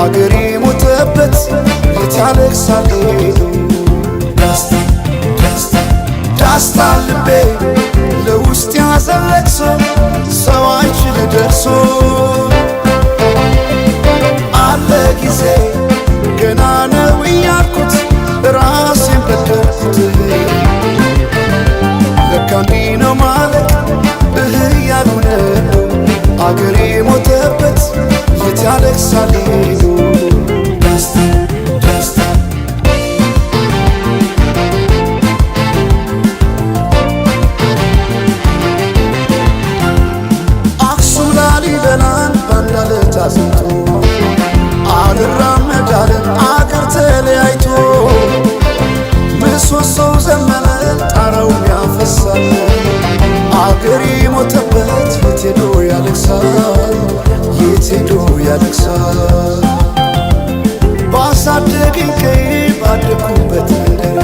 አገሬ ሞተበት የታለቅሳል ዳስታ ዳስታ ዳስታ ልቤ ለውስጥ ያዘን ለቅሶ ሰው አይችል ደርሶ አለ ጊዜ ገና ነው እያልኩት ራሴን በደልኩት ለካ እንዲህ ነው ማለት ያሉ ነው አገሬ ሞተበት የት ያለቅሳል ዳስታ ዳስታ አክሱም ላሊበላን ባንድ ዓለት አዝምቶ አልራመድ አለን አገር ተለያይቶ ምሰሶው ዘመነ ጣራውን ያፈሳል አገሬ ሞተበት የት ሄዶ ያለቅሳል የት ሄዶ ያለቅሳል ባሳደገኝ ቀዬ ባደኩበት መንደር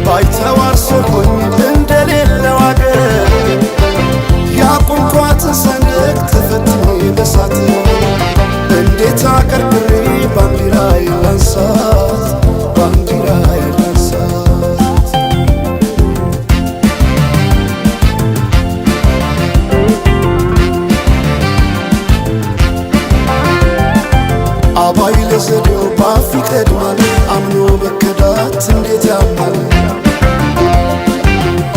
ባይተዋር ሰሆኝ እንደሌለው አገር ያቆምኳትን ሰንደቅ ተፈትኜ በሳት እንዴት አቀርቅሬ ባንዲራዬ ላንሳት ባንዲራዬ ላንሳት አባይ ለዘዴው ባፍ ይቀድማል አምኖ በከዳት እንዴት ያማል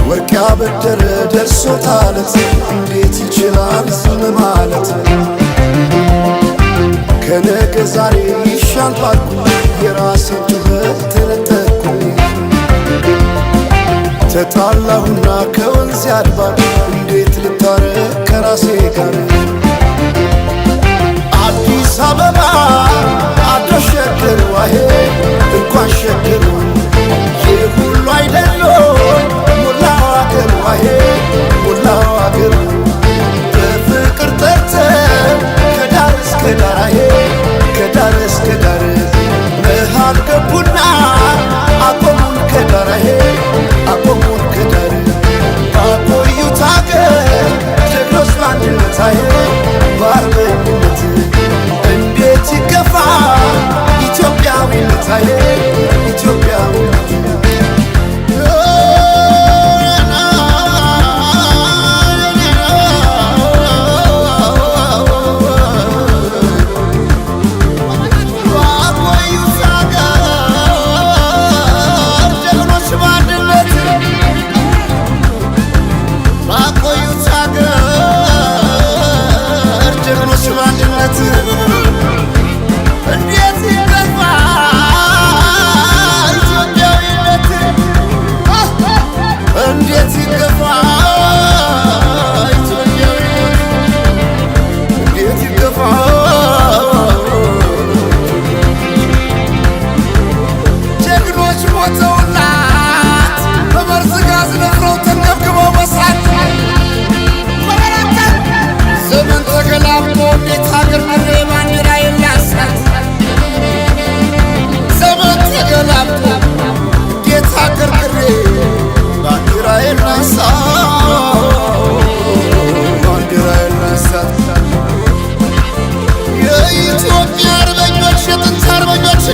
ወርቅ ያበደረ ደርሶታለት እንዴት ይችላል ዝም ማለት ከነገ ዛሬ ይሻል ባልኩ የራሴን ጩኸት ተነጠቅኩ ተጣላሁና ከወንዝ አድባር እንዴት ልታረቅ ከራሴ ጋር አዲስ አበባ አድረሽ ሸገር ዋሄ እንኳን ሸገር ይህ ሁሉ አይደሎ ሞላው አገር ዋሄ ሞላው አገር በፍቅር ጠርተን ከዳር እስከ ዳር አሄ ከዳር እስከ ዳር መሃል ገቡና አቆሙን ከዳር አሄ አቆሙን ከዳር ባቆዩት አገር ጀግኖች በአንድነት አሄ በአርበኝነት እንዴት ይገፋ ኢትዮጵያዊነት አሄ ኢትዮጵያዊነት የኢትዮጵያ አርበኞች የጥንት አርበኞች